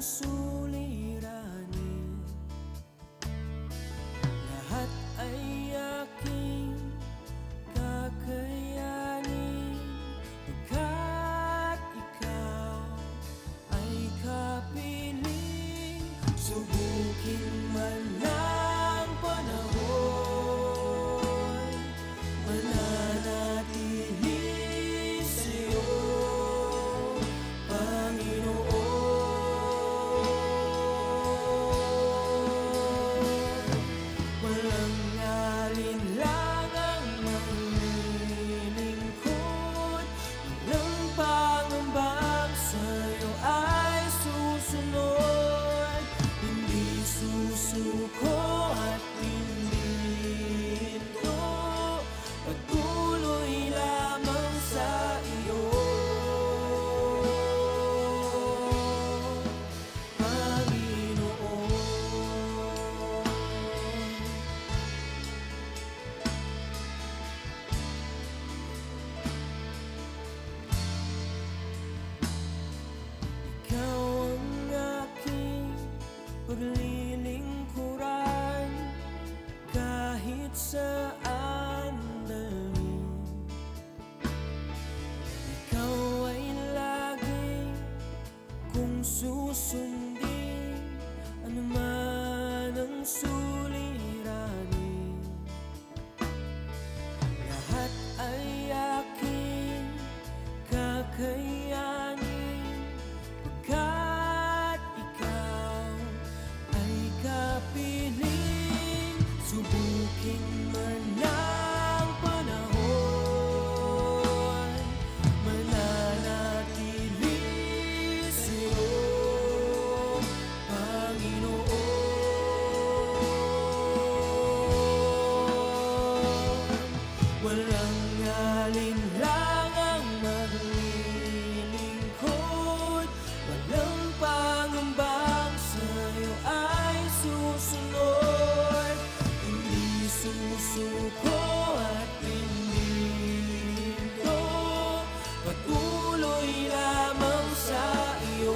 suliranin, lahat ay aking kakayanin, pagkat ikaw ay kapiling. Subukin man ng panahon, mananatili sa'yo, Panginoon. Walang alinlangang maglilingkod, walang pangambang sa'yo ay susunod. Hindi susuko at hindi hinto, patuloy lamang sa iyo, Panginoon. Ikaw ang aking paglilingkuran, kahit saan dalhin. Ikaw ay lagi kung susundin, anuman ang suliranin, lahat ay aking kakayanin, pagkat ikaw ay kapiling. Subukin man ng panahon, mananatili sa'yo, Panginoon. Walang alinlangang maglilingkod, walang pangambang sa'yo ay susunod. Hindi susuko at hindi hinto, patuloy lamang sa iyo.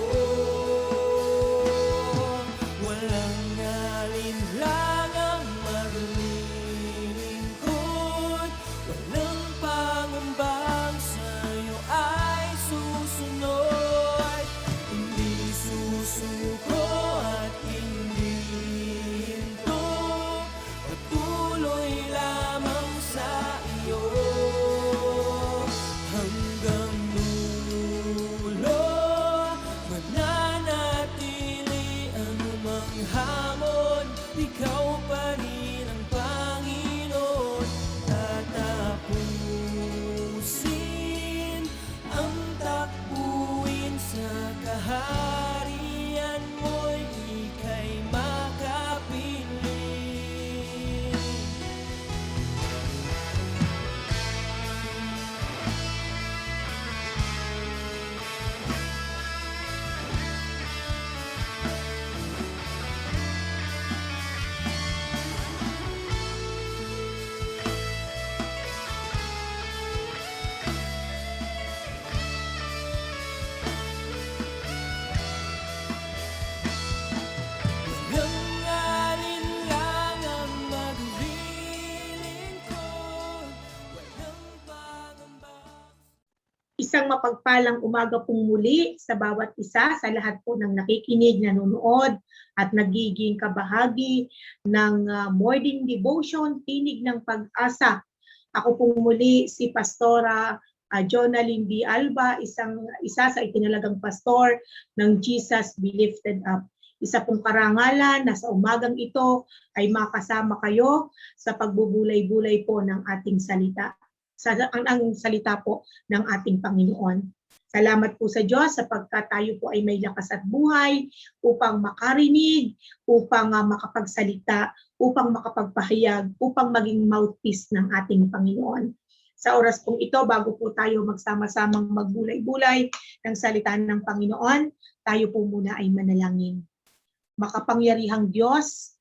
Walang alinlangang maglilingkod, walang pangambang sa'yo ay susunod. Hindi susuko at hindi hinto, patuloy lamang sa iyo, hanggang dulo. Mananatili anumang hamon, ikaw pa rin ang Panginoon. Tatapusin ang takbuhin sa kaharian mo'y ika'y makapiling. Walang alinlangang maglilingkod, walang pangambang. Isang mapagpalang umaga pong muli sa bawat isa, sa lahat po ng nakikinig, nanonood at nagiging kabahagi ng morning devotion, Tinig ng Pag-asa. Ako pong muli si Pastora Jonalyn D. Alba, isa sa itinalagang pastor ng Jesus Be Lifted Up. Isa pong karangalan na sa umagang ito ay makasama kayo sa pagbubulay-bulay po ng ating salita. Ang salita po ng ating Panginoon. Salamat po sa Diyos sapagkat tayo po ay may lakas at buhay upang makarinig, upang makapagsalita, upang makapagpahayag, upang maging mouthpiece ng ating Panginoon. Sa oras pong ito, bago po tayo magsama-samang magbulay-bulay ng salita ng Panginoon, tayo po muna ay manalangin. Makapangyarihang Diyos,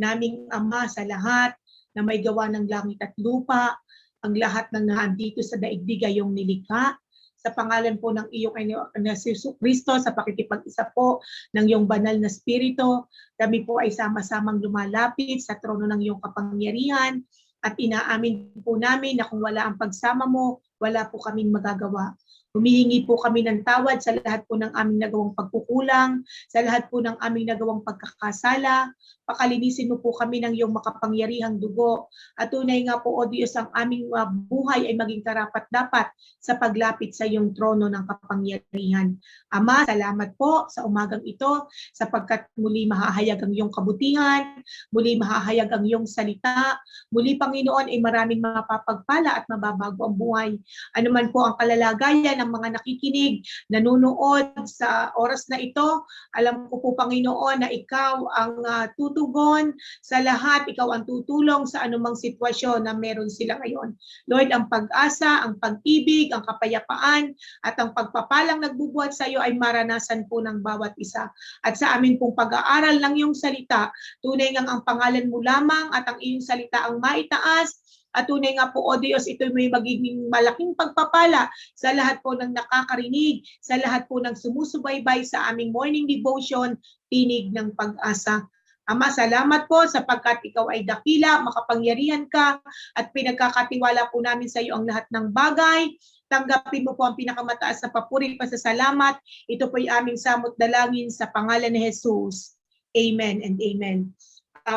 naming Ama sa lahat na may gawa ng langit at lupa, ang lahat ng naandito sa daigdig ay iyong nilikha. sa pangalan po ng iyong na Jesu Kristo, sa pakikipag-isa po ng iyong banal na spirito, kami po ay sama-samang lumalapit sa trono ng iyong kapangyarihan at inaamin po namin na kung wala ang pagsama mo, wala po kaming magagawa. Humihingi po kami ng tawad sa lahat po ng aming nagawang pagkukulang, sa lahat po ng aming nagawang pagkakasala. Pakalinisin mo po kami ng iyong makapangyarihang dugo. At tunay nga po, O Diyos, ang aming buhay ay maging karapat-dapat sa paglapit sa iyong trono ng kapangyarihan. Ama, salamat po sa umagang ito sapagkat muli mahahayag ang iyong kabutihan, muli mahahayag ang iyong salita, muli Panginoon ay maraming mapapagpala at mababago ang buhay. Ano man po ang kalalagayan ng mga nakikinig, nanonood sa oras na ito, alam ko po Panginoon na ikaw ang tutugon sa lahat, ikaw ang tutulong sa anumang sitwasyon na meron sila ngayon. Lord, ang pag-asa, ang pag-ibig, ang kapayapaan at ang pagpapalang nagbubuhat sa iyo ay maranasan po ng bawat isa. At sa amin pong pag-aaral ng iyong salita, tunay ngang ang pangalan mo lamang at ang iyong salita ang maitaas. At tunay nga po, O Diyos, ito may magiging malaking pagpapala sa lahat po ng nakakarinig, sa lahat po ng sumusubaybay sa aming morning devotion, Tinig ng Pag-asa. Ama, salamat po sapagkat ikaw ay dakila, makapangyarihan ka, at pinagkakatiwala po namin sa iyo ang lahat ng bagay. Tanggapin mo po ang pinakamataas na papuri, pasasalamat. Ito po ay aming samot dalangin sa pangalan ni Jesus. Amen and amen.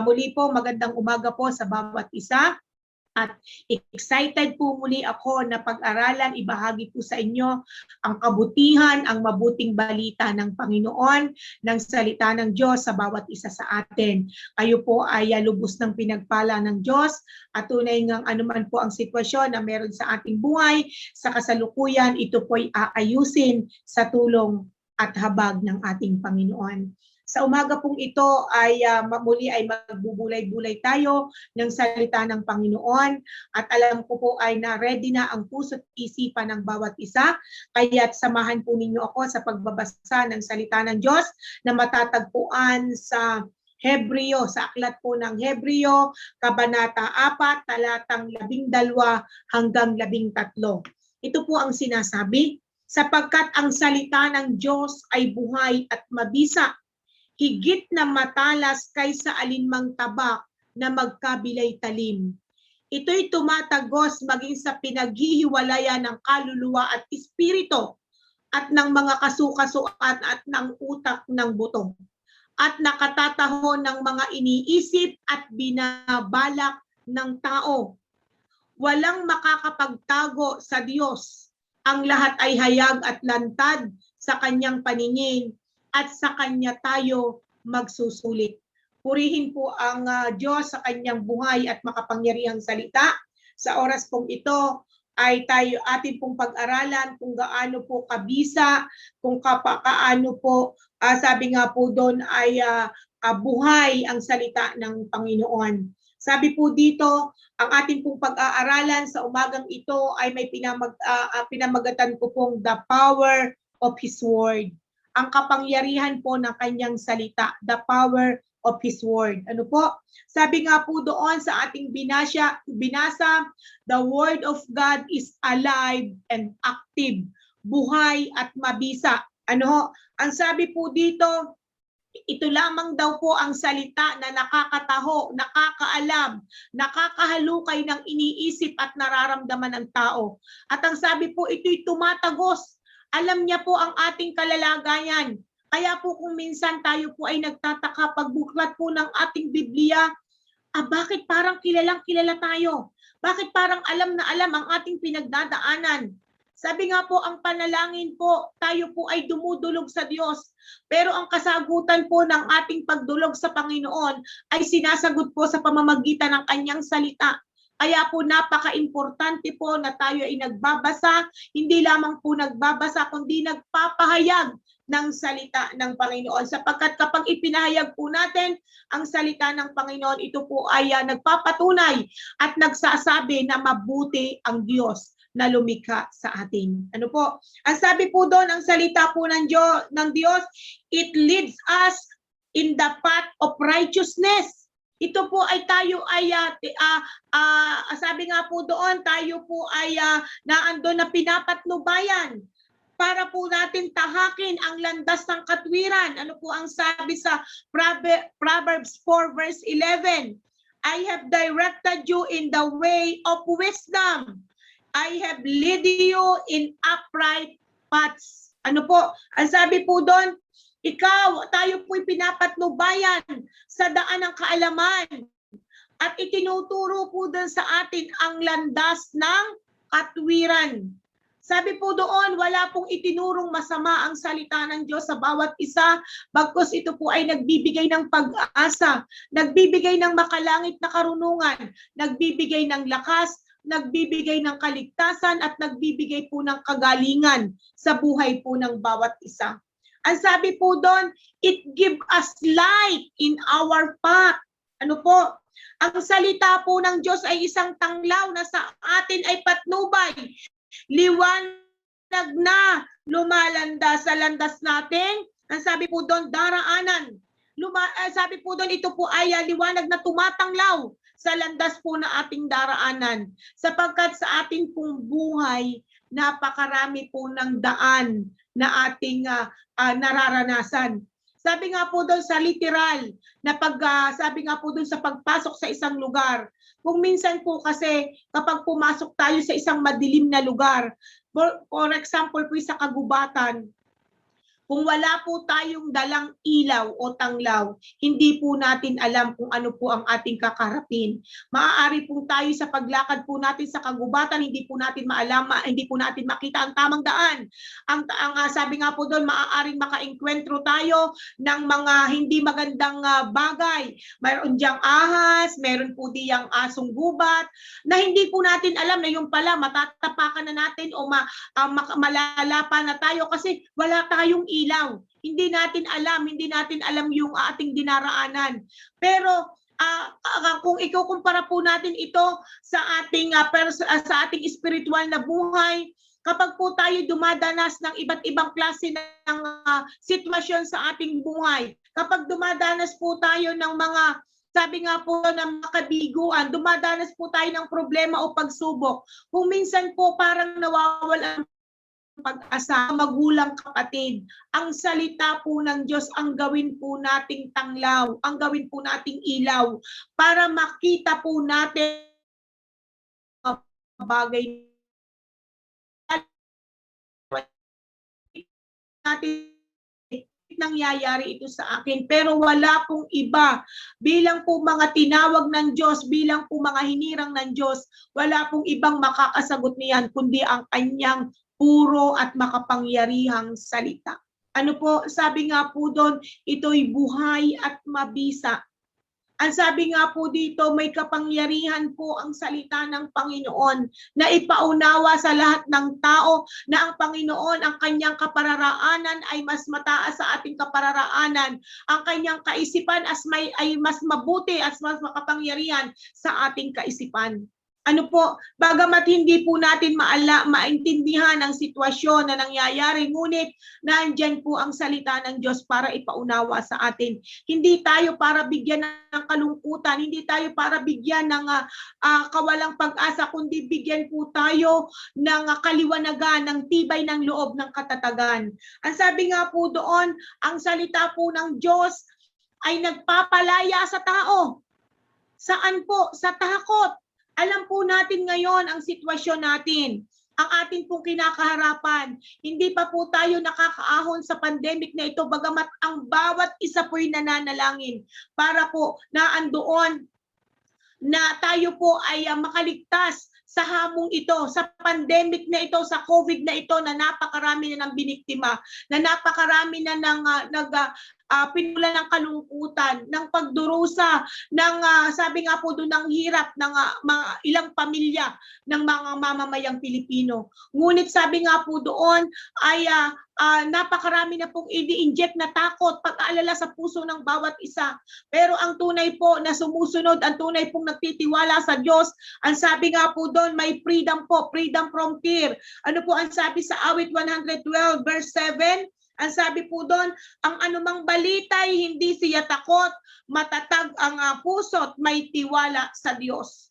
Muli po, magandang umaga po sa bawat isa. At excited po muli ako na pag-aralan, ibahagi po sa inyo ang kabutihan, ang mabuting balita ng Panginoon, ng salita ng Diyos sa bawat isa sa atin. Kayo po ay lubos ng pinagpala ng Diyos at tunay ngang anuman po ang sitwasyon na meron sa ating buhay, sa kasalukuyan, ito po ay aayusin sa tulong at habag ng ating Panginoon. Sa umaga pong ito ay muli ay magbubulay-bulay tayo ng salita ng Panginoon at alam ko po ay na-ready na ang puso't isipan ng bawat isa. Kaya't samahan po ninyo ako sa pagbabasa ng salita ng Diyos na matatagpuan sa Hebreo, sa aklat po ng Hebreo, Kabanata 4, talatang 12 hanggang 13. Ito po ang sinasabi, sapagkat ang salita ng Diyos ay buhay at mabisa, higit na matalas kaysa alinmang tabak na magkabilay talim. Ito'y tumatagos maging sa pinaghihiwalayan ng kaluluwa at espiritu at ng mga kasukasuan at ng utak ng buto at nakatataho ng mga iniisip at binabalak ng tao. Walang makakapagtago sa Diyos. Ang lahat ay hayag at lantad sa kanyang paningin at sa kanya tayo magsusulit. Purihin po ang Diyos sa kanyang buhay at makapangyarihang salita. Sa oras pong ito ay tayo atin pong pag-aralan kung gaano po kabisa, kung kaano po, sabi nga po doon ay buhay ang salita ng Panginoon. Sabi po dito, ang ating pong pag-aaralan sa umagang ito ay may pinamagatan ko pong the power of His Word. Ang kapangyarihan po ng kanyang salita, the power of His Word. Ano po? Sabi nga po doon sa ating binasa, the Word of God is alive and active, buhay at mabisa. Ano? Ang sabi po dito, ito lamang daw po ang salita na nakakataho, nakakaalam, nakakahalukay ng iniisip at nararamdaman ng tao. At ang sabi po, ito'y tumatagos. Alam niya po ang ating kalalagayan. Kaya po kung minsan tayo po ay nagtataka pagbuklat po ng ating Biblia, bakit parang kilalang kilala tayo? Bakit parang alam na alam ang ating pinagdadaanan? Sabi nga po, ang panalangin po, tayo po ay dumudulog sa Diyos. Pero ang kasagutan po ng ating pagdulog sa Panginoon ay sinasagot po sa pamamagitan ng kanyang salita. Kaya po napaka-importante po na tayo ay nagbabasa, hindi lamang po nagbabasa, kundi nagpapahayag ng salita ng Panginoon. Sapagkat kapag ipinahayag po natin ang salita ng Panginoon, ito po ay nagpapatunay at nagsasabi na mabuti ang Diyos na lumikha sa atin. Ano po? Ang sabi po doon, ang salita po ng Diyos, it leads us in the path of righteousness. Ito po ay tayo ay, sabi nga po doon, tayo po ay naandun na pinapatnubayan. para po natin tahakin ang landas ng katwiran. Ano po ang sabi sa Proverbs 4 verse 11? I have directed you in the way of wisdom. I have led you in upright paths. Ano po? Ang sabi po doon, tayo po'y pinapatnubayan sa daan ng kaalaman. At itinuturo po doon sa atin ang landas ng katwiran. Sabi po doon, wala pong itinurong masama ang salita ng Diyos sa bawat isa, bagkus ito po ay nagbibigay ng pag-asa, nagbibigay ng makalangit na karunungan, nagbibigay ng lakas, nagbibigay ng kaligtasan, at nagbibigay po ng kagalingan sa buhay po ng bawat isa. Ang sabi po doon, it give us light in our path. Ano po? Ang salita po ng Diyos ay isang tanglaw na sa atin ay patnubay. Liwanag na lumalanda sa landas natin. Ang sabi po doon, daraanan. Sabi po doon, ito po ay liwanag na tumatanglaw sa landas po na ating daraanan. Sapagkat sa ating pong buhay, napakarami po ng daan na ating nararanasan. Sabi nga po doon sa literal, na sabi nga po doon sa pagpasok sa isang lugar, kung minsan po kasi kapag pumasok tayo sa isang madilim na lugar, for example po sa kagubatan, kung wala po tayong dalang ilaw o tanglaw, hindi po natin alam kung ano po ang ating kakarapin. Maaari po tayo sa paglakad po natin sa kagubatan, hindi po natin maalam, hindi po natin makita ang tamang daan. Ang sabi nga po doon, maaaring makaengkwentro tayo ng mga hindi magandang bagay. Mayroon diyang ahas, meron po diyang asong gubat, na hindi po natin alam na yung pala matatapakan na natin o malalapa na tayo kasi wala tayong ilaw. Hindi natin alam yung ating dinaraanan. Pero kung ikukumpara po natin ito sa ating sa ating spiritual na buhay, kapag po tayo dumadanas ng iba't ibang klase ng sitwasyon sa ating buhay, kapag dumadanas po tayo ng mga, sabi nga po ng mga kabiguan, dumadanas po tayo ng problema o pagsubok, kung minsan po parang nawawalan pag-asa, magulang kapatid, ang salita po ng Diyos ang gawin po nating tanglaw, ang gawin po nating ilaw, para makita po natin bagay natin nangyayari ito sa akin, pero wala pong iba. Bilang po mga tinawag ng Diyos, bilang po mga hinirang ng Diyos, wala pong ibang makakasagot niyan kundi ang kanyang puro at makapangyarihang salita. Ano po, sabi nga po doon, ito'y buhay at mabisa. Ang sabi nga po dito, may kapangyarihan po ang salita ng Panginoon na ipaunawa sa lahat ng tao na ang Panginoon, ang kanyang kapararaanan ay mas mataas sa ating kapararaanan. Ang kanyang kaisipan ay mas mabuti at mas makapangyarihan sa ating kaisipan. Ano po, bagamat hindi po natin maintindihan ang sitwasyon na nangyayari, ngunit nandyan po ang salita ng Diyos para ipaunawa sa atin. Hindi tayo para bigyan ng kalungkutan, hindi tayo para bigyan ng kawalang pag-asa, kundi bigyan po tayo ng kaliwanagan, ng tibay ng loob, ng katatagan. Ang sabi nga po doon, ang salita po ng Diyos ay nagpapalaya sa tao. Saan po? Sa takot. Alam po natin ngayon ang sitwasyon natin, ang ating pong kinakaharapan. Hindi pa po tayo nakakaahon sa pandemic na ito, bagamat ang bawat isa po'y nananalangin para po na andoon na tayo po ay makaligtas sa hamong ito, sa pandemic na ito, sa COVID na ito na napakarami na ng biniktima, na napakarami na ng pinula ng kalungkutan, ng pagdurusa, ng sabi nga po doon ng hirap ng mga ilang pamilya ng mga mamamayang Pilipino. Ngunit sabi nga po doon ay napakarami na pong ini-inject na takot, pag-aalala sa puso ng bawat isa. Pero ang tunay po na sumusunod, ang tunay pong nagtitiwala sa Diyos, ang sabi nga po doon, may freedom po, freedom from fear. Ano po ang sabi sa awit 112 verse 7? Ang sabi po doon, ang anumang balita ay hindi siya takot, matatag ang puso't may tiwala sa Diyos.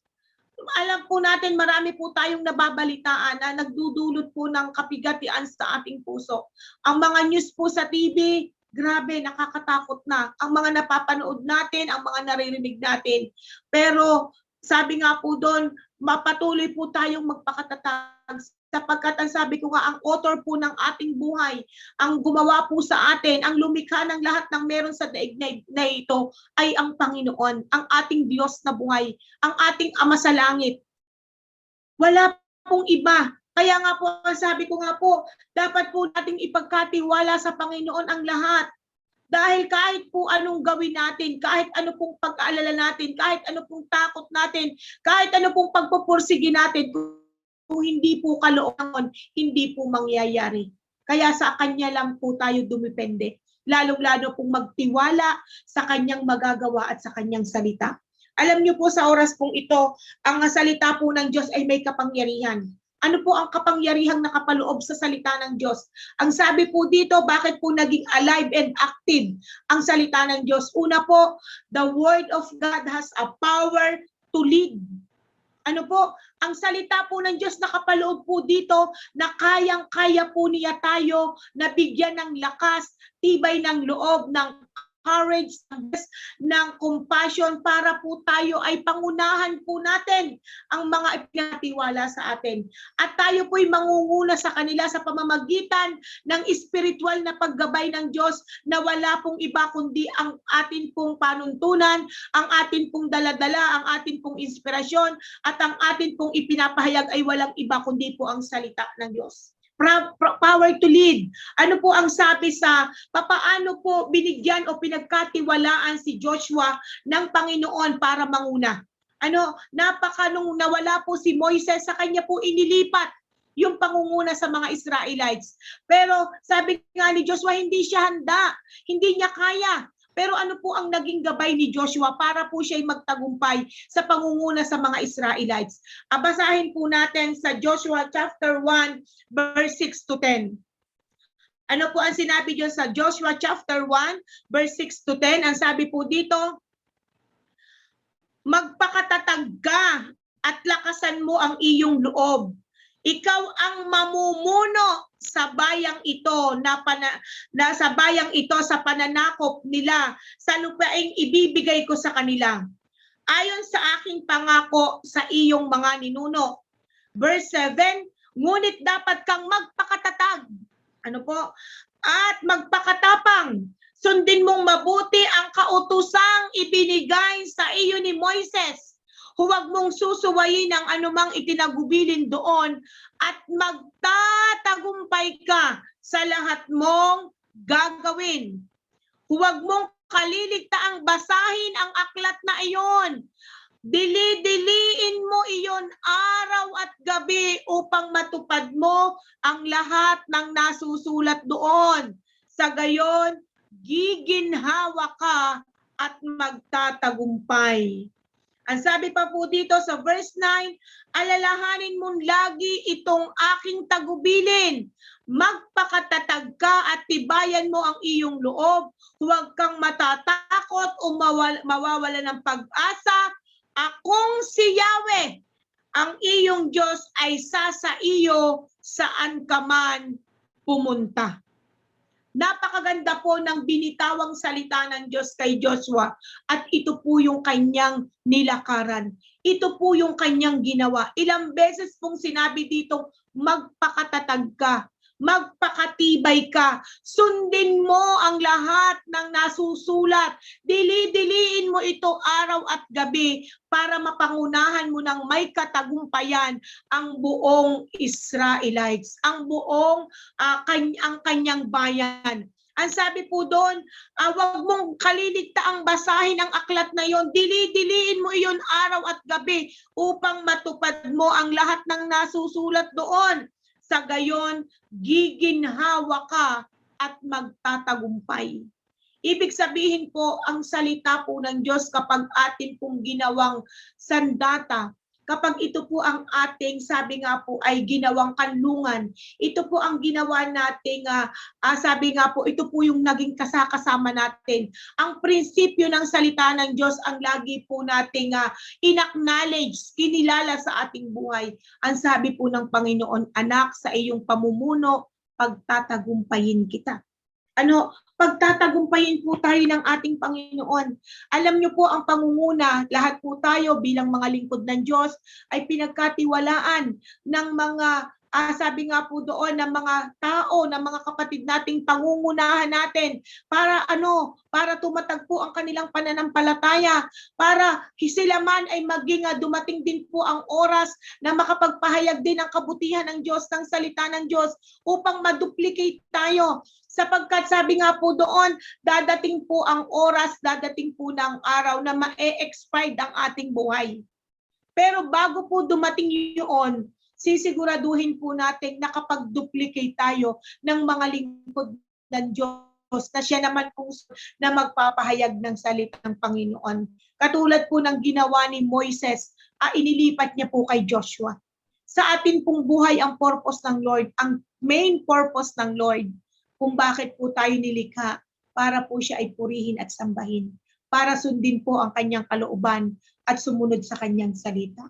alam po natin marami po tayong nababalitaan na nagdudulot po ng kapigatian sa ating puso. Ang mga news po sa TV, grabe, nakakatakot na. Ang mga napapanood natin, ang mga naririnig natin. Pero sabi nga po doon, mapatuloy po tayong magpakatatag sapagkat ang sabi ko nga, ang author po ng ating buhay, ang gumawa po sa atin, ang lumikha ng lahat ng meron sa daig na ito ay ang Panginoon, ang ating Diyos na buhay, ang ating Ama sa langit. Wala pong iba. Kaya nga po, sabi ko nga po, dapat po nating ipagkatiwala sa Panginoon ang lahat. Dahil kahit po anong gawin natin, kahit ano pong pag-aalala natin, kahit ano pong takot natin, kahit ano pong pagpupursige natin, kung hindi po kalooban, hindi po mangyayari. Kaya sa Kanya lang po tayo dumipende. Lalong-lalo pong magtiwala sa Kanyang magagawa at sa Kanyang salita. Alam niyo po sa oras pong ito, ang salita po ng Diyos ay may kapangyarihan. Ano po ang kapangyarihang nakapaloob sa salita ng Diyos? Ang sabi po dito, bakit po naging alive and active ang salita ng Diyos? Una po, the Word of God has a power to lead. Ano po? Ang salita po ng Diyos nakapaloob po dito na kayang-kaya po niya tayo na bigyan ng lakas, tibay ng loob, ng courage, ng compassion para po tayo ay pangunahan po natin ang mga ipinatiwala sa atin. At tayo po'y mangunguna sa kanila sa pamamagitan ng espiritual na paggabay ng Diyos na wala pong iba kundi ang atin pong panuntunan, ang atin pong daladala, ang atin pong inspirasyon, at ang atin pong ipinapahayag ay walang iba kundi po ang salita ng Diyos. Power to lead. Ano po ang sabi sa papaano po binigyan o pinagkatiwalaan si Joshua ng Panginoon para manguna? Ano, nung nawala po si Moises, sa kanya po inilipat yung pangunguna sa mga Israelites. Pero sabi nga ni Joshua, hindi siya handa, hindi niya kaya. Pero ano po ang naging gabay ni Joshua para po siya'y magtagumpay sa pangunguna sa mga Israelites? Basahin po natin sa Joshua chapter 1, verse 6 to 10. Ano po ang sinabi diyon sa Joshua chapter 1, verse 6 to 10? Ang sabi po dito, magpakatatag ka at lakasan mo ang iyong loob. Ikaw ang mamumuno sa bayang ito sa bayang ito sa pananakop nila sa lupaing ibibigay ko sa kanila. Ayon sa aking pangako sa iyong mga ninuno. Verse 7, ngunit dapat kang magpakatatag. Ano po? At magpakatapang. Sundin mong mabuti ang kautosang ibinigay sa iyo ni Moises. Huwag mong susuwayin ang anumang itinagubilin doon at magtatagumpay ka sa lahat mong gagawin. Huwag mong kaliligtaang basahin ang aklat na iyon. Dili-diliin mo iyon araw at gabi upang matupad mo ang lahat ng nasusulat doon. Sa gayon, giginhawa ka at magtatagumpay. Ang sabi pa po dito sa verse 9, alalahanin mong lagi itong aking tagubilin. Magpakatatag ka at tibayan mo ang iyong loob. Huwag kang matatakot o mawawala ng pag-asa. Akong si Yahweh, ang iyong Diyos ay sa iyo saan ka man pumunta. Napakaganda po ng binitawang salita ng Diyos kay Joshua at ito po yung kanyang nilakaran. Ito po yung kanyang ginawa. Ilang beses pong sinabi dito, magpakatatag ka, magpakatibay ka, sundin mo ang lahat ng nasusulat, dili-diliin mo ito araw at gabi para mapangunahan mo ng may katagumpayan ang buong Israelites, ang buong ang kanyang bayan. Ang sabi po doon, huwag mong kaliligtaang basahin ang aklat na yon, dili-diliin mo iyon araw at gabi upang matupad mo ang lahat ng nasusulat doon. Sa gayon, giginhawa ka at magtatagumpay. Ibig sabihin po, ang salita po ng Diyos kapag atin pong ginawang sandata, kapag ito po ang ating, sabi nga po, ay ginawang kanlungan, ito po ang ginawa nating, sabi nga po, ito po yung naging kasama natin. Ang prinsipyo ng salita ng Diyos ang lagi po nating in-acknowledge, kinilala sa ating buhay. Ang sabi po ng Panginoon, anak, sa iyong pamumuno, pagtatagumpayin kita. Pagtatagumpayin po tayo ng ating Panginoon. Alam niyo po, ang pangunguna, lahat po tayo bilang mga lingkod ng Diyos ay pinagkatiwalaan ng mga, sabi nga po doon, ng mga tao, ng mga kapatid nating pangungunahan natin para tumatagpo ang kanilang pananampalataya, para sila man ay maging dumating din po ang oras na makapagpahayag din ng kabutihan ng Diyos, ng salita ng Diyos, upang maduplicate tayo. Sapagkat sabi nga po doon, dadating po ang oras, dadating po ng araw na ma-expired ang ating buhay. Pero bago po dumating yun, sisiguraduhin po natin nakapag-duplicate tayo ng mga lingkod ng Diyos na siya naman po na magpapahayag ng salita ng Panginoon. Katulad po ng ginawa ni Moises, inilipat niya po kay Joshua. Sa atin pong buhay ang purpose ng Lord, ang main purpose ng Lord, kung bakit po tayo nilikha, para po siya ay purihin at sambahin, para sundin po ang kanyang kalooban at sumunod sa kanyang salita.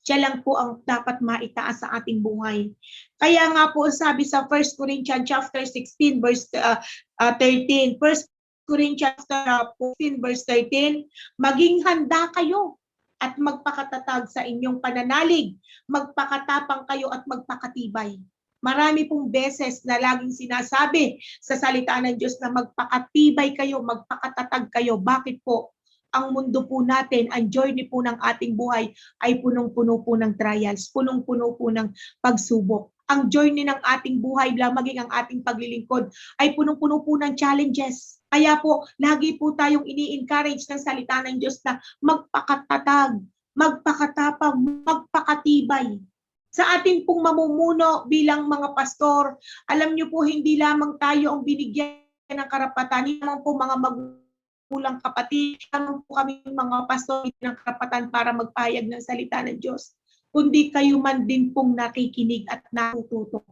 Siya lang po ang dapat maitaas sa ating buhay. Kaya nga po sabi sa 1 Corinthians chapter 16 verse 13, 1 Corinthians 14 verse 13, maging handa kayo at magpakatatag sa inyong pananalig, magpakatapang kayo at magpakatibay. Marami pong beses na laging sinasabi sa salita ng Diyos na magpakatibay kayo, magpakatatag kayo. Bakit po? Ang mundo po natin, ang journey po ng ating buhay ay punong-puno po ng trials, punong-puno po ng pagsubok. Ang journey ng ating buhay, maging ang ating paglilingkod, ay punong-puno po ng challenges. Kaya po, lagi po tayong ini-encourage ng salita ng Diyos na magpakatatag, magpakatapang, magpakatibay. Sa ating pong mamumuno bilang mga pastor, alam niyo po, hindi lamang tayo ang binigyan ng karapatan, hindi lamang po mga magulang kapatid, lamang po kami mga pastor ng karapatan para magpahayag ng salita ng Diyos, kundi kayo man din pong nakikinig at natututo.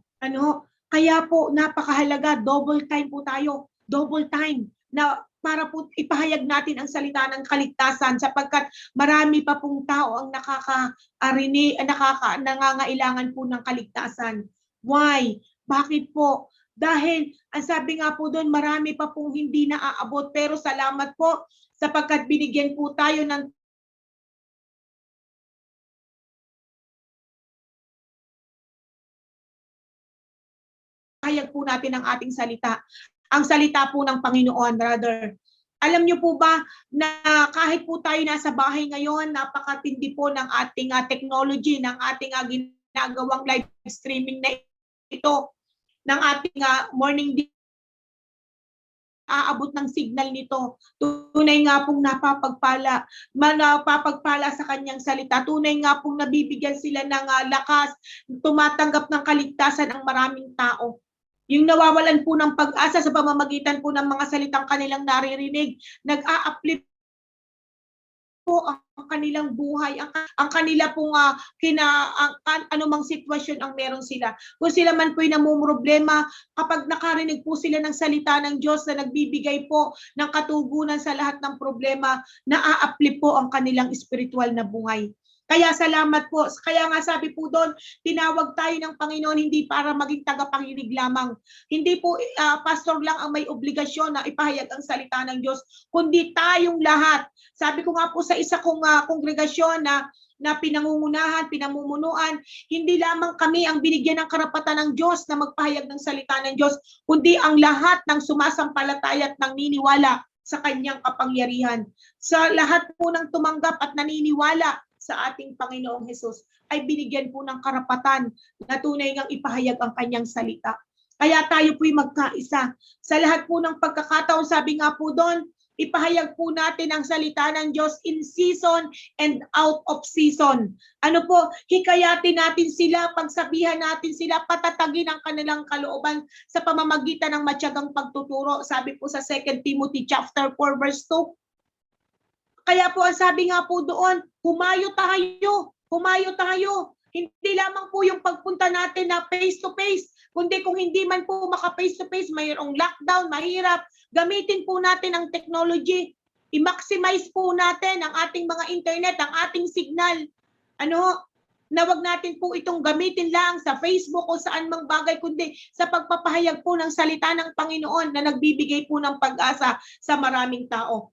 Kaya po napakahalaga, double time po tayo, double time na para po ipahayag natin ang salita ng kaligtasan, sapagkat marami pa pong tao ang nangangailangan po ng kaligtasan. Why? Bakit po? Dahil ang sabi nga po doon, marami pa pong hindi naaabot, pero salamat po sapagkat binigyan po tayo ng hayag po natin ang ating salita. Ang salita po ng Panginoon, brother. Alam niyo po ba na kahit po tayo nasa bahay ngayon, napakatindi po ng ating technology, ng ating ginagawang live streaming na ito, ng ating morning aabot ng signal nito. Tunay nga pong napapagpala sa kanyang salita. Tunay nga pong nabibigyan sila ng lakas, tumatanggap ng kaligtasan ang maraming tao. Yung nawawalan po ng pag-asa sa pamamagitan po ng mga salitang kanilang naririnig, nag-a-uplift po ang kanilang buhay, ang kanila pong anumang sitwasyon ang meron sila. Kung sila man po'y namumroblema, kapag nakarinig po sila ng salita ng Diyos na nagbibigay po ng katugunan sa lahat ng problema, na-a-uplift po ang kanilang spiritual na buhay. Kaya salamat po. Kaya nga sabi po doon, tinawag tayo ng Panginoon hindi para maging tagapanginig lamang. Hindi po pastor lang ang may obligasyon na ipahayag ang salita ng Diyos, kundi tayong lahat. Sabi ko nga po sa isa kong kongregasyon na pinangungunahan, pinamumunuan, hindi lamang kami ang binigyan ng karapatan ng Diyos na magpahayag ng salita ng Diyos, kundi ang lahat ng sumasampalataya at naniniwala sa kanyang kapangyarihan. Sa lahat po ng tumanggap at naniniwala sa ating Panginoong Hesus ay binigyan po ng karapatan na tunay ngang ipahayag ang kanyang salita. Kaya tayo po'y magkaisa. Sa lahat po ng pagkakataon, sabi nga po doon, ipahayag po natin ang salita ng Diyos in season and out of season. Hikayatin natin sila, pagsabihan natin sila, patatagin ang kanilang kalooban sa pamamagitan ng matyagang pagtuturo. Sabi po sa 2 Timothy chapter 4 verse 2. Kaya po ang sabi nga po doon, humayo tayo Humayo tayo. Hindi lamang po yung pagpunta natin na face-to-face, kundi kung hindi man po maka-face-to-face, mayroong lockdown, mahirap, gamitin po natin ang technology. I-maximize po natin ang ating mga internet, ang ating signal. Na wag natin po itong gamitin lang sa Facebook o saan mang bagay, kundi sa pagpapahayag po ng salita ng Panginoon na nagbibigay po ng pag-asa sa maraming tao.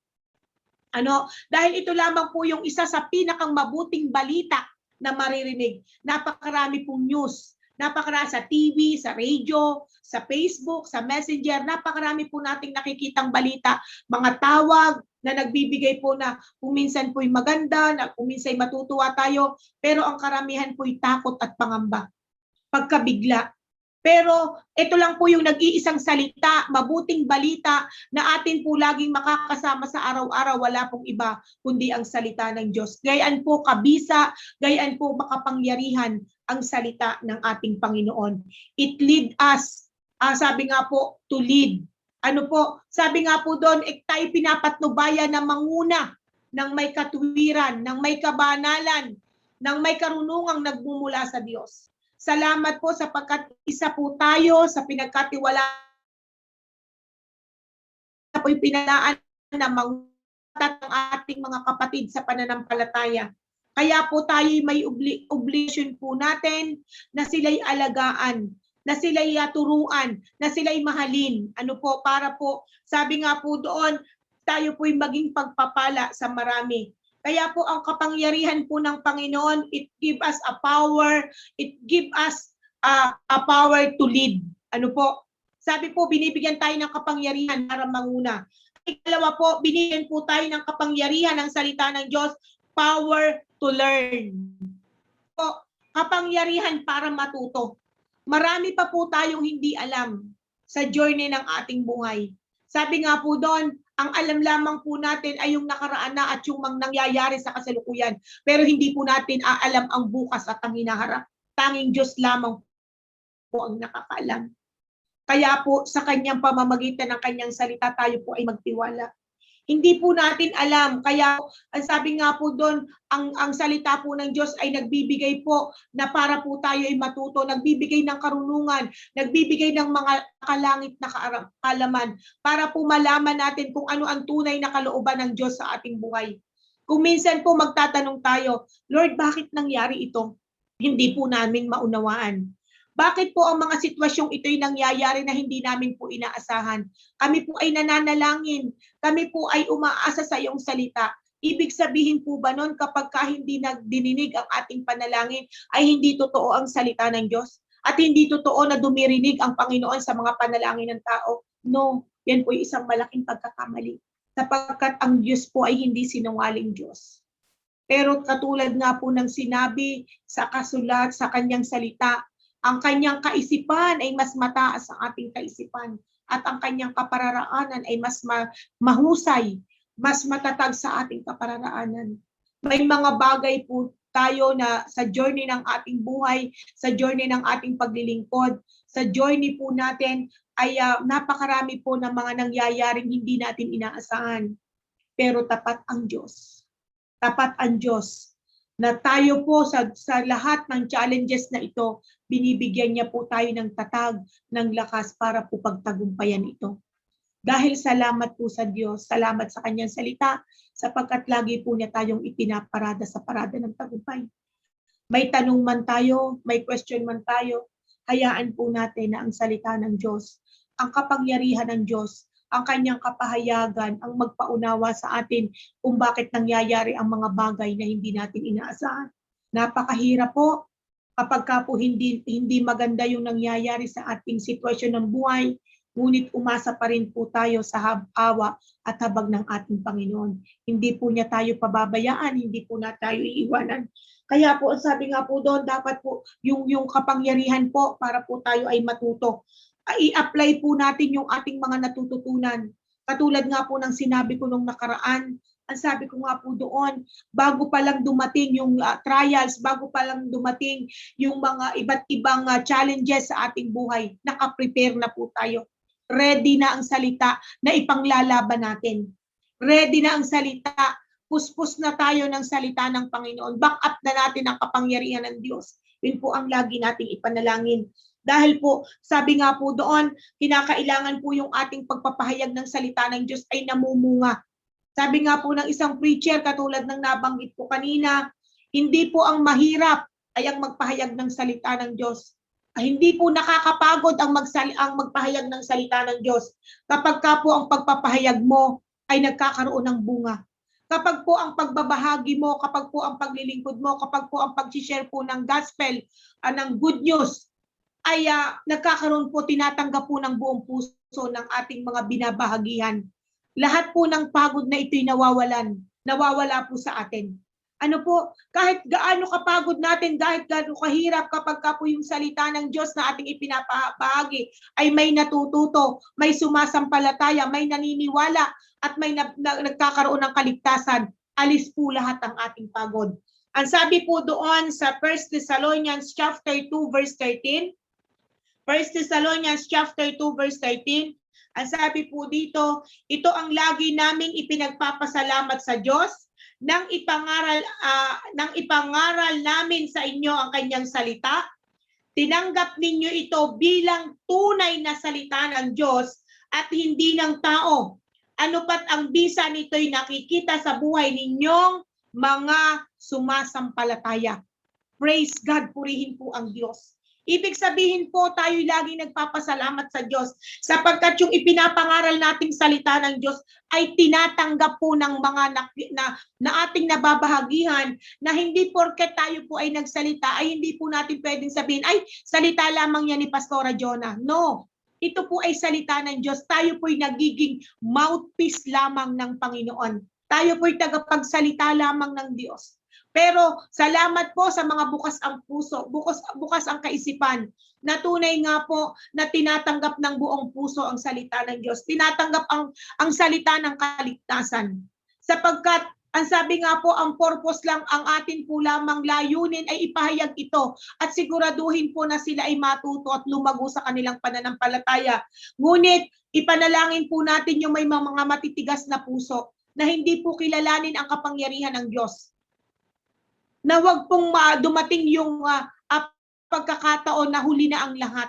Dahil ito lamang po yung isa sa pinakang mabuting balita na maririnig. Napakarami pong news. Napakarami sa TV, sa radio, sa Facebook, sa Messenger. Napakarami po nating nakikitang balita. Mga tawag na nagbibigay po na kung minsan po'y maganda, na kung minsan matutuwa tayo, pero ang karamihan po'y takot at pangamba. Pagkabigla. Pero ito lang po yung nag-iisang salita, mabuting balita na atin po laging makakasama sa araw-araw. Wala pong iba kundi ang salita ng Diyos. Gayaan po kabisa, gayaan po makapangyarihan ang salita ng ating Panginoon. It lead us, sabi nga po, to lead. Sabi nga po doon, tayo pinapatnubayan na manguna ng may katuwiran, ng may kabanalan, ng may karunungang nagmumula sa Diyos. Salamat po sapagkat isa po tayo sa pinagkatiwalaan na po'y pinalaan na mangutat ng ating mga kapatid sa pananampalataya. Kaya po tayo'y may obligation po natin na sila'y alagaan, na sila'y turuan, na sila'y mahalin. Para po, sabi nga po doon, tayo po'y maging pagpapala sa marami. Kaya po ang kapangyarihan po ng Panginoon, it give us a power, it give us a power to lead. Sabi po, binibigyan tayo ng kapangyarihan para manguna. Ikalawa po, binigyan po tayo ng kapangyarihan ng salita ng Diyos, power to learn. Kapangyarihan para matuto. Marami pa po tayong hindi alam sa journey ng ating buhay. Sabi nga po doon, ang alam lamang po natin ay yung nakaraan na at yung nangyayari sa kasalukuyan. Pero hindi po natin aalam ang bukas at ang hinaharap. Tanging Diyos lamang po ang nakakaalam. Kaya po sa kanyang pamamagitan ng kanyang salita tayo po ay magtiwala. Hindi po natin alam. Kaya ang sabi nga po doon, ang salita po ng Diyos ay nagbibigay po na para po tayo ay matuto, nagbibigay ng karunungan, nagbibigay ng mga kalangit na kaalaman para po malaman natin kung ano ang tunay na kalooban ng Diyos sa ating buhay. Kung minsan po magtatanong tayo, Lord, bakit nangyari ito? Hindi po namin maunawaan. Bakit po ang mga sitwasyong ito'y nangyayari na hindi namin po inaasahan? Kami po ay nananalangin. Kami po ay umaasa sa iyong salita. Ibig sabihin po ba nun kapag hindi nagdininig ang ating panalangin ay hindi totoo ang salita ng Diyos? At hindi totoo na dumirinig ang Panginoon sa mga panalangin ng tao? No, yan po isang malaking pagkakamali. Sapagkat ang Diyos po ay hindi sinungaling Diyos. Pero katulad nga po ng sinabi sa kasulat sa kanyang salita, ang kanyang kaisipan ay mas mataas sa ating kaisipan at ang kanyang kapararaanan ay mas mahusay, mas matatag sa ating kapararaanan. May mga bagay po tayo na sa journey ng ating buhay, sa journey ng ating paglilingkod, sa journey po natin ay napakarami po ng mga nangyayaring hindi natin inaasahan. Pero tapat ang Diyos. Tapat ang Diyos. Na tayo po sa lahat ng challenges na ito, binibigyan niya po tayo ng tatag, ng lakas para po pagtagumpayan ito. Dahil salamat po sa Diyos, salamat sa kanyang salita, sapagkat lagi po niya tayong ipinaparada sa parada ng tagumpay. May tanong man tayo, may question man tayo, hayaan po natin na ang salita ng Diyos, ang kapangyarihan ng Diyos, ang kanyang kapahayagan, ang magpaunawa sa atin kung bakit nangyayari ang mga bagay na hindi natin inaasahan. Napakahirap po kapag po hindi maganda yung nangyayari sa ating sitwasyon ng buhay, ngunit umasa pa rin po tayo sa awa at habag ng ating Panginoon. Hindi po niya tayo pababayaan, hindi po na tayo iiwanan. Kaya po, sabi nga po doon, dapat po yung kapangyarihan po para po tayo ay matuto. I-apply po natin yung ating mga natututunan. Katulad nga po ng sinabi ko nung nakaraan, ang sabi ko nga po doon, bago pa lang dumating yung trials, bago pa lang dumating yung mga iba't ibang challenges sa ating buhay, nakaprepare na po tayo. Ready na ang salita na ipanglalaban natin. Ready na ang salita puspos na tayo ng salita ng Panginoon. Back up na natin ang kapangyarihan ng Diyos. Yun po ang lagi nating ipanalangin. Dahil po, sabi nga po doon, kinakailangan po yung ating pagpapahayag ng salita ng Diyos ay namumunga. Sabi nga po ng isang preacher, katulad ng nabanggit po kanina, hindi po ang mahirap ay ang magpahayag ng salita ng Diyos. Hindi po nakakapagod ang magpahayag ng salita ng Diyos kapag ka po ang pagpapahayag mo ay nagkakaroon ng bunga. Kapag po ang pagbabahagi mo, kapag po ang paglilingkod mo, kapag po ang pag-share po ng gospel, ng good news, ay nagkakaroon po, tinatanggap po ng buong puso ng ating mga binabahagihan. Lahat po ng pagod na ito'y nawawala po sa atin. Ano po, kahit gaano kapagod natin, kahit gaano kahirap kapag ka po yung salita ng Diyos na ating ipinapahagi ay may natututo, may sumasampalataya, may naniniwala at may nagkakaroon ng kaligtasan, alis po lahat ang ating pagod. Ang sabi po doon sa 1 Thessalonians chapter 2 verse 13, 1 Thessalonians chapter 2 verse 13, ang sabi po dito, ito ang lagi naming ipinagpapasalamat sa Diyos nang ipangaral namin sa inyo ang kanyang salita. Tinanggap ninyo ito bilang tunay na salita ng Diyos at hindi ng tao. Ano pat ang bisa nito'y nakikita sa buhay ninyong mga sumasampalataya. Praise God, purihin po ang Diyos. Ibig sabihin po, tayo laging nagpapasalamat sa Diyos sapagkat yung ipinapangaral nating salita ng Diyos ay tinatanggap po ng mga na ating nababahagihan, na hindi porket tayo po ay nagsalita ay hindi po natin pwedeng sabihin, ay salita lamang yan ni Pastora Jonah. No, ito po ay salita ng Diyos. Tayo po ay nagiging mouthpiece lamang ng Panginoon. Tayo po ay tagapagsalita lamang ng Diyos. Pero salamat po sa mga bukas ang puso, bukas ang kaisipan, na tunay nga po na tinatanggap ng buong puso ang salita ng Diyos. Tinatanggap ang salita ng kaligtasan. Sapagkat ang sabi nga po, ang purpose lang, ang atin po lamang layunin ay ipahayag ito at siguraduhin po na sila ay matuto at lumago sa kanilang pananampalataya. Ngunit ipanalangin po natin yung may mga matitigas na puso na hindi po kilalanin ang kapangyarihan ng Diyos. Na wag pong dumating yung pagkakataon na huli na ang lahat.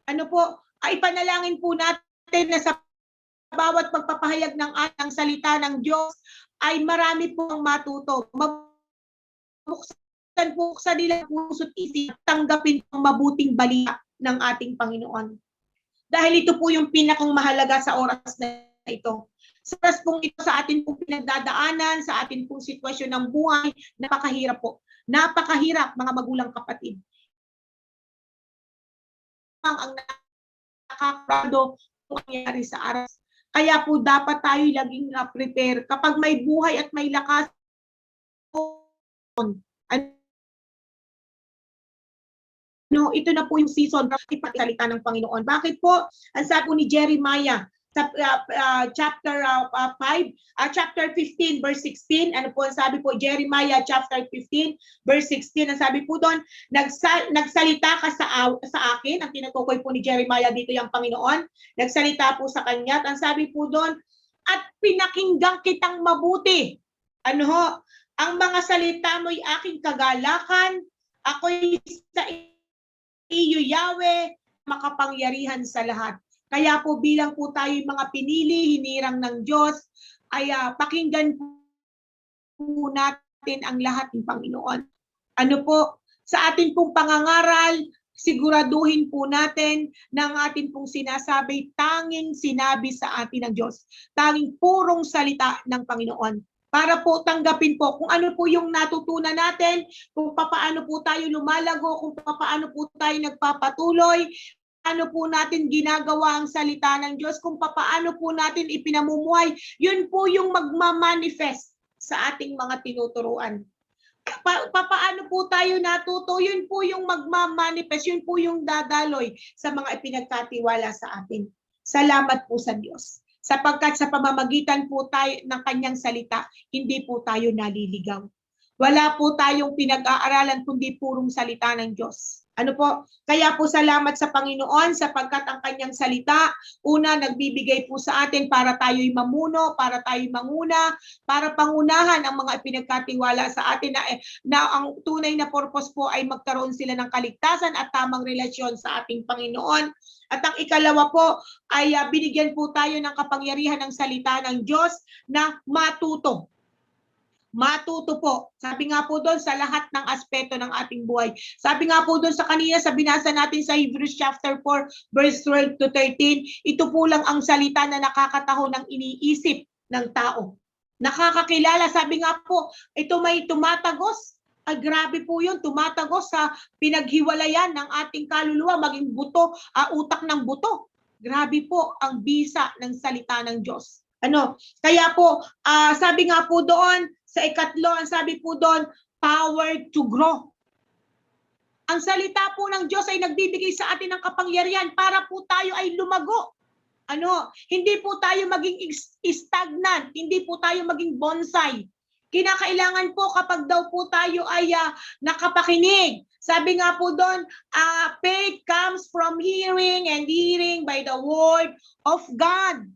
Ano po, ay panalangin po natin na sa bawat pagpapahayag ng atang salita ng Diyos ay marami pong matuto. Mabuksan po sa nilang puso't isip, tanggapin ang mabuting balita ng ating Panginoon. Dahil ito po yung pinakang mahalaga sa oras na ito. Sa oras pong ito, sa atin pong pinagdadaanan, sa atin pong sitwasyon ng buhay, napakahirap po. Napakahirap, mga magulang kapatid. Ang nakakrado kung nangyari sa aras. Kaya po dapat tayo laging prepare. Kapag may buhay at may lakas, ito na po yung season ng ipagsalita ng Panginoon. Bakit po? Ang sabi po ni Jeremiah, sa chapter 15 verse 16, ano po ang sabi po, Jeremiah chapter 15 verse 16, ang sabi po doon, nagsalita ka sa akin, ang tinutukoy po ni Jeremiah dito yung Panginoon, nagsalita po sa kanya, at ang sabi po doon, at pinakinggan kitang mabuti. Ano ho? Ang mga salita mo'y aking kagalakan, ako'y sa iyo, Yahweh, makapangyarihan sa lahat. Kaya po bilang po tayo mga pinili, hinirang ng Diyos, ay pakinggan po natin ang lahat ng Panginoon. Ano po, sa atin pong pangangaral, siguraduhin po natin na ang atin pong sinasabi, tanging sinabi sa atin ng Diyos. Tanging purong salita ng Panginoon. Para po tanggapin po kung ano po yung natutunan natin, kung paano po tayo lumalago, kung paano po tayo nagpapatuloy, ano po natin ginagawa ang salita ng Diyos, kung paano po natin ipinamumuhay, yun po yung magmamanifest sa ating mga tinuturuan. Paano po tayo natuto, yun po yung magmamanifest, yun po yung dadaloy sa mga ipinagkatiwala sa atin. Salamat po sa Diyos. Sapagkat sa pamamagitan po tayo ng kanyang salita, hindi po tayo naliligaw. Wala po tayong pinag-aaralan kundi purong salita ng Diyos. Ano po? Kaya po salamat sa Panginoon sapagkat ang kanyang salita, una, nagbibigay po sa atin para tayo'y mamuno, para tayo'y manguna, para pangunahan ang mga pinagkatiwala sa atin na ang tunay na purpose po ay magkaroon sila ng kaligtasan at tamang relasyon sa ating Panginoon. At ang ikalawa po ay binigyan po tayo ng kapangyarihan ng salita ng Diyos na matuto. Matuto po. Sabi nga po doon sa lahat ng aspeto ng ating buhay. Sabi nga po doon sa kanina sa binasa natin sa Hebrews chapter 4 verse 12 to 13, ito po lang ang salita na nakakataho ng iniisip ng tao. Nakakakilala, sabi nga po, ito may tumatagos. Ay, grabe po yun, tumatagos sa pinaghiwalayan ng ating kaluluwa, maging buto, utak ng buto. Grabe po ang bisa ng salita ng Diyos. Kaya po, sabi nga po doon, sa ikatlo, ang sabi po doon, power to grow. Ang salita po ng Diyos ay nagbibigay sa atin ng kapangyarihan para po tayo ay lumago. Hindi po tayo maging stagnant, hindi po tayo maging bonsai. Kinakailangan po kapag daw po tayo ay nakapakinig. Sabi nga po doon, faith comes from hearing and hearing by the word of God.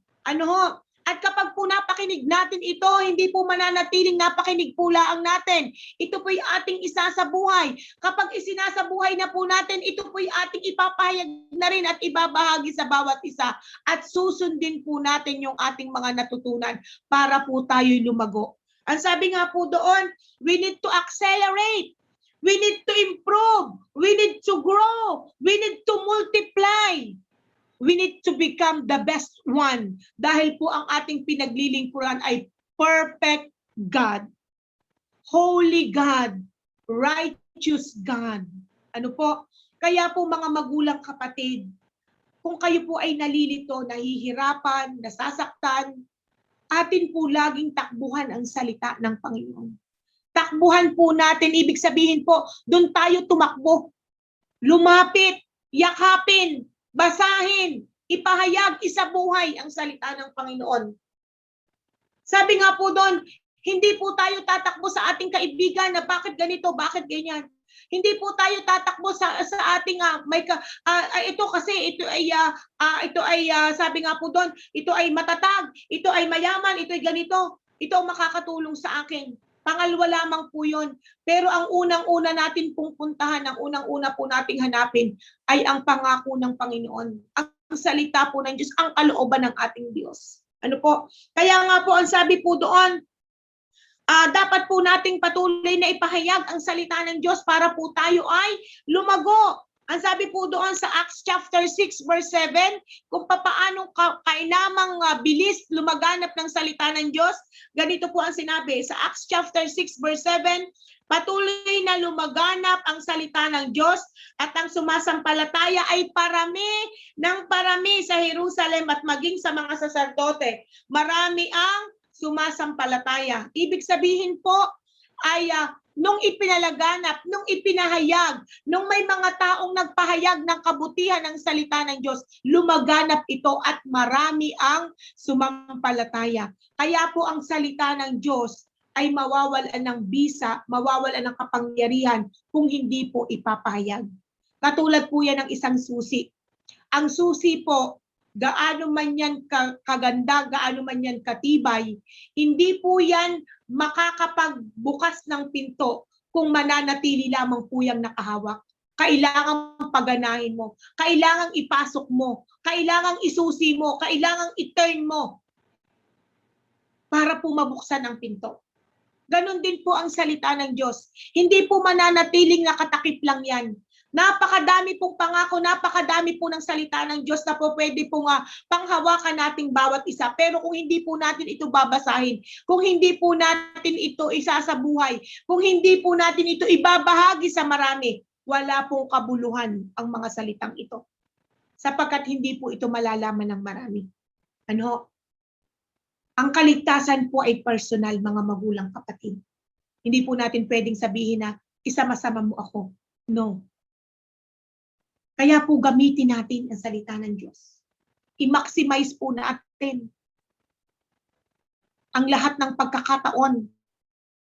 At kapag po napakinig natin ito, hindi po mananatiling napakinig po laang natin. Ito po'y ating isasabuhay. Kapag isinasabuhay na po natin, ito po'y ating ipapahayag na rin at ibabahagi sa bawat isa. At susundin po natin yung ating mga natutunan para po tayo'y lumago. Ang sabi nga po doon, we need to accelerate. We need to improve. We need to grow. We need to multiply. We need to become the best one dahil po ang ating pinaglilingkuran ay perfect God, holy God, righteous God. Kaya po mga magulang kapatid, kung kayo po ay nalilito, nahihirapan, nasasaktan, atin po laging takbuhan ang salita ng Panginoon. Takbuhan po natin, ibig sabihin po, doon tayo tumakbo, lumapit, yakapin, basahin, ipahayag, isabuhay ang salita ng Panginoon. Sabi nga po doon, hindi po tayo tatakbo sa ating kaibigan na bakit ganito, bakit ganyan. Hindi po tayo tatakbo sa ating ito kasi ito ay sabi nga po doon, ito ay matatag, ito ay mayaman, ito ay ganito. Ito ang makakatulong sa akin. Pangalawa lamang po yun. Pero ang unang-una natin pong puntahan, ang unang-una po nating hanapin ay ang pangako ng Panginoon. Ang salita po ng Diyos, ang kalooban ng ating Diyos. Kaya nga po ang sabi po doon, dapat po nating patuloy na ipahayag ang salita ng Diyos para po tayo ay lumago. Ang sabi po doon sa Acts chapter 6 verse 7, kung papaanong kainamang bilis lumaganap ng salita ng Diyos, ganito po ang sinabi sa Acts chapter 6 verse 7, patuloy na lumaganap ang salita ng Diyos at ang sumasampalataya ay parami ng parami sa Jerusalem at maging sa mga saserdote. Marami ang sumasampalataya. Ibig sabihin po ay nung ipinalaganap, nung ipinahayag, nung may mga taong nagpahayag ng kabutihan ng salita ng Diyos, lumaganap ito at marami ang sumampalataya. Kaya po ang salita ng Diyos ay mawawalan ng bisa, mawawalan ng kapangyarihan kung hindi po ipapahayag. Katulad po yan ng isang susi. Ang susi po, gaano man yan kaganda, gaano man yan katibay, hindi po yan makakapagbukas ng pinto kung mananatili lamang po yung nakahawak. Kailangang paganahin mo, kailangang ipasok mo, kailangang isusi mo, kailangang i-turn mo para po mabuksan ang pinto. Ganon din po ang salita ng Diyos. Hindi po mananatiling nakatakip lang yan. Napakadami pong pangako, napakadami po ng salita ng Diyos na po pwede pong panghawakan nating bawat isa. Pero kung hindi po natin ito babasahin, kung hindi po natin ito isasabuhay, kung hindi po natin ito ibabahagi sa marami, wala pong kabuluhan ang mga salitang ito. Sapagkat hindi po ito malalaman ng marami. Ang kaligtasan po ay personal, mga magulang kapatid. Hindi po natin pwedeng sabihin na isama-sama mo ako. No. Kaya po gamitin natin ang salita ng Diyos. I-maximize po natin ang lahat ng pagkakataon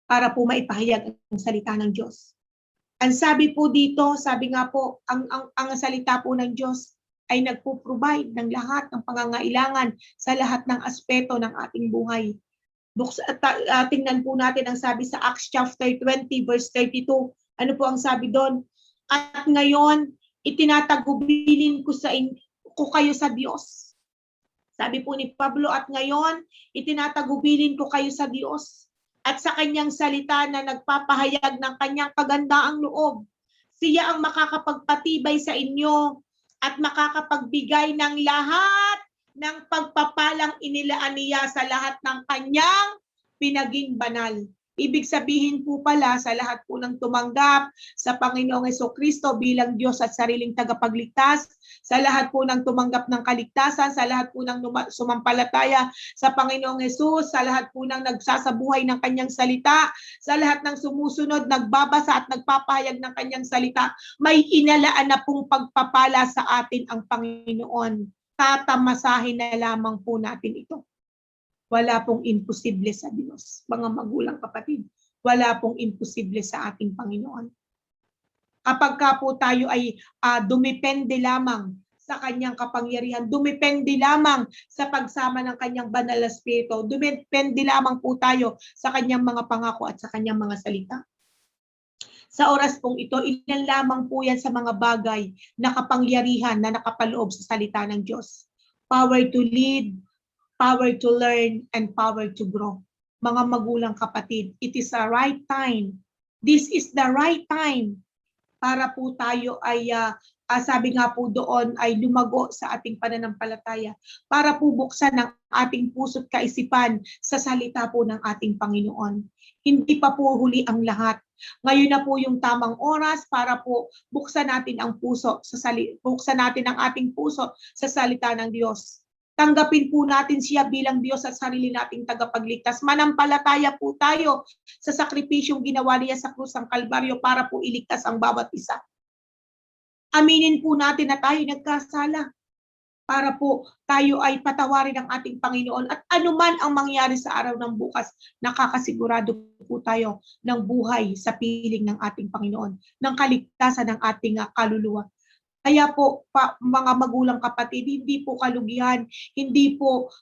para po maipahayag ang salita ng Diyos. Ang sabi po dito, sabi nga po, ang salita po ng Diyos ay nagpo-provide ng lahat ng pangangailangan sa lahat ng aspeto ng ating buhay. Tingnan po natin ang sabi sa Acts chapter 20 verse 32. Ano po ang sabi doon? At ngayon, itinatagubilin ko kayo sa Diyos. Sabi po ni Pablo, at ngayon, itinatagubilin ko kayo sa Diyos at sa kanyang salita na nagpapahayag ng kanyang kagandaang loob. Siya ang makakapagpatibay sa inyo at makakapagbigay ng lahat ng pagpapalang inilaan niya sa lahat ng kanyang pinaging banal. Ibig sabihin po pala sa lahat po ng tumanggap sa Panginoong Hesukristo bilang Diyos at sariling tagapagligtas, sa lahat po ng tumanggap ng kaligtasan, sa lahat po ng sumampalataya sa Panginoong Hesus, sa lahat po ng nagsasabuhay ng kanyang salita, sa lahat ng sumusunod, nagbabasa at nagpapahayag ng kanyang salita, may inalaan na pong pagpapala sa atin ang Panginoon. Tatamasahin na lamang po natin ito. Wala pong imposible sa Diyos. Mga magulang kapatid, wala pong imposible sa ating Panginoon. Kapag ka po tayo ay dumepende lamang sa kanyang kapangyarihan, dumepende lamang sa pagsama ng kanyang banal na espiritu, dumepende lamang po tayo sa kanyang mga pangako at sa kanyang mga salita. Sa oras pong ito, ilan lamang po yan sa mga bagay na kapangyarihan na nakapaloob sa salita ng Diyos. Power to lead, power to learn, and power to grow. Mga magulang kapatid, it is the right time. This is the right time para po tayo ay, sabi nga po doon, ay lumago sa ating pananampalataya. Para po buksan ang ating puso't kaisipan sa salita po ng ating Panginoon. Hindi pa po huli ang lahat. Ngayon na po yung tamang oras para po buksan natin ang puso, buksan natin ang ating puso sa salita ng Diyos. Tanggapin po natin siya bilang Diyos at sarili nating tagapagligtas. Manampalataya po tayo sa sakripisyong ginawa niya sa krus ng Kalbaryo para po iligtas ang bawat isa. Aminin po natin na tayo nagkasala para po tayo ay patawarin ng ating Panginoon. At anuman ang mangyari sa araw ng bukas, nakakasigurado po tayo ng buhay sa piling ng ating Panginoon, ng kaligtasan ng ating kaluluwa. Kaya po, mga magulang kapatid, hindi po kalugihan, hindi po,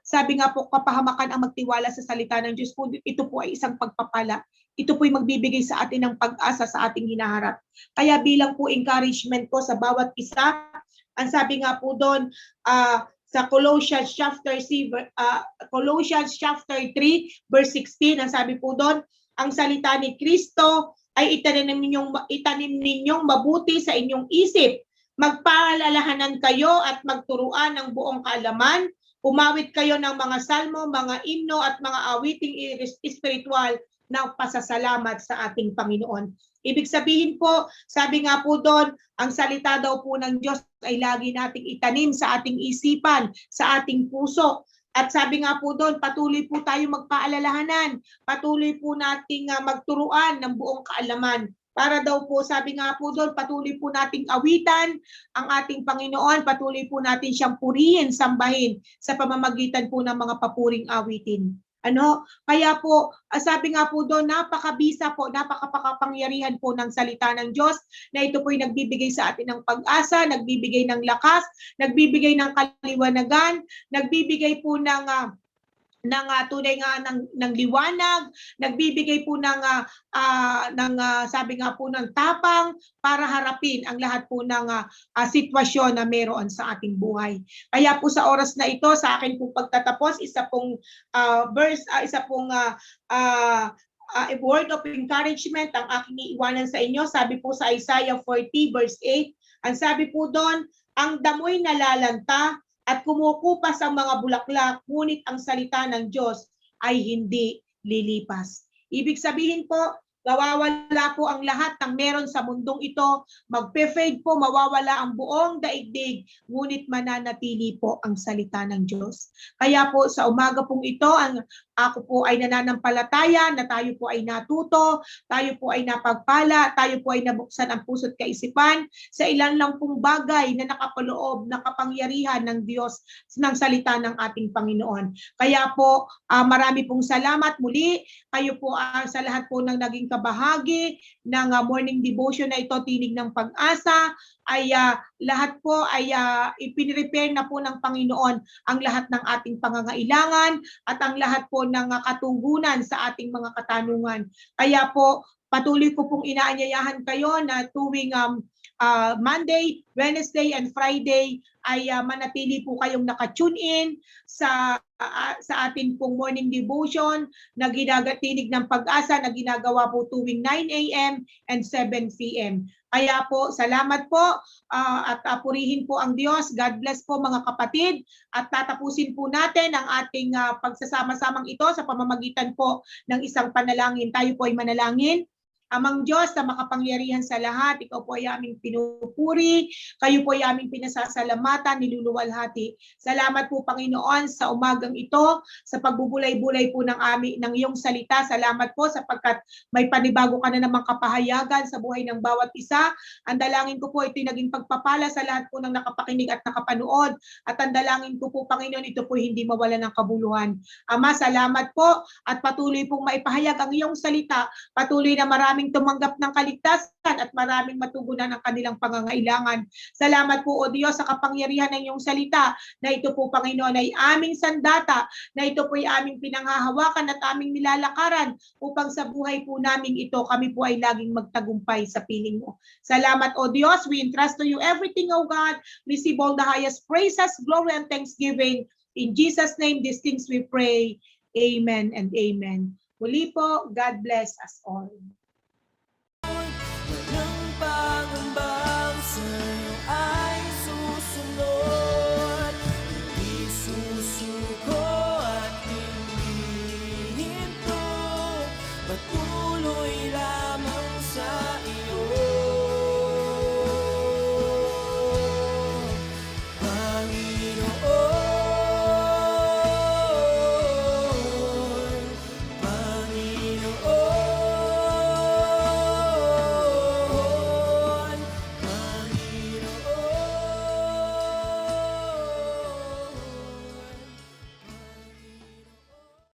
sabi nga po, kapahamakan ang magtiwala sa salita ng Diyos po. Ito po ay isang pagpapala. Ito po ay magbibigay sa atin ng pag-asa sa ating hinaharap. Kaya bilang po encouragement po sa bawat isa, ang sabi nga po doon, sa Colossians chapter 3, verse 16, ang sabi po doon, ang salita ni Kristo ay itanim ninyong mabuti sa inyong isip. Magpaalalahanan kayo at magturuan ng buong kaalaman. Umawit kayo ng mga salmo, mga himno at mga awiting espiritual na pasasalamat sa ating Panginoon. Ibig sabihin po, sabi nga po doon, ang salita daw po ng Diyos ay lagi nating itanim sa ating isipan, sa ating puso. At sabi nga po doon, patuloy po tayo magpaalalahanan, patuloy po nating magturuan ng buong kaalaman. Para daw po, sabi nga po doon, patuloy po nating awitan ang ating Panginoon, patuloy po natin siyang purihin, sambahin sa pamamagitan po ng mga papuring awitin. Kaya po, sabi nga po doon, napakabisa po, napakapakapangyarihan po ng salita ng Diyos na ito po ay nagbibigay sa atin ng pag-asa, nagbibigay ng lakas, nagbibigay ng kaliwanagan, nagbibigay po ng tunay nga ng liwanag, nagbibigay po ng sabi nga po ng tapang para harapin ang lahat po ng sitwasyon na meron sa ating buhay. Kaya po sa oras na ito, sa akin po pagtatapos, isa pong word of encouragement ang aking iiwanan sa inyo. Sabi po sa Isaiah 40 verse 8, ang sabi po doon, ang damoy nalalanta at kumukupas ang mga bulaklak, ngunit ang salita ng Diyos ay hindi lilipas. Ibig sabihin po, mawawala po ang lahat ng meron sa mundong ito, magpe-fade po, mawawala ang buong daigdig, ngunit mananatili po ang salita ng Diyos. Kaya po sa umaga pong ito, ang ako po ay nananampalataya na tayo po ay natuto, tayo po ay napagpala, tayo po ay nabuksan ang puso't kaisipan sa ilan lang pong bagay na nakapaloob, nakapangyarihan ng Diyos ng salita ng ating Panginoon. Kaya po, marami pong salamat muli. Kayo po sa lahat po ng naging kabahagi ng morning devotion na ito, Tinig ng Pag-asa, ay lahat po ay ipinrepare na po ng Panginoon ang lahat ng ating pangangailangan at ang lahat po ng katugunan sa ating mga katanungan. Kaya po, patuloy ko pong inaanyayahan kayo na tuwing Monday, Wednesday, and Friday ay manatili po kayong naka-tune in sa ating pong morning devotion na Tinig ng Pag-asa na ginagawa po tuwing 9 a.m. and 7 p.m. Kaya po, salamat po at purihin po ang Diyos. God bless po mga kapatid. At tatapusin po natin ang ating pagsasama-samang ito sa pamamagitan po ng isang panalangin. Tayo po ay manalangin. Amang Diyos na makapangyarihan sa lahat, ikaw po ay aming pinupuri, kayo po ay aming pinasasalamatan, niluluwalhati. Salamat po Panginoon sa umagang ito, sa pagbubulay-bulay po ng iyong salita. Salamat po sapagkat may panibago ka na namang kapahayagan sa buhay ng bawat isa. Ang dalangin ko po ito'y naging pagpapala sa lahat po ng nakapakinig at nakapanood. At ang dalangin ko po Panginoon, ito po hindi mawala ng kabuluhan. Ama, salamat po at patuloy pong maipahayag ang iyong salita. Patuloy na maraming tumanggap ng kaligtasan at maraming matugunan ang kanilang pangangailangan. Salamat po o Diyos sa kapangyarihan ng iyong salita na ito po Panginoon ay aming sandata, na ito po ay aming pinanghahawakan at aming nilalakaran upang sa buhay po namin ito kami po ay laging magtagumpay sa piling mo. Salamat o Diyos, we entrust to you everything o God. Receive all the highest praises, glory and thanksgiving. In Jesus' name these things we pray. Amen and amen. Muli po, God bless us all.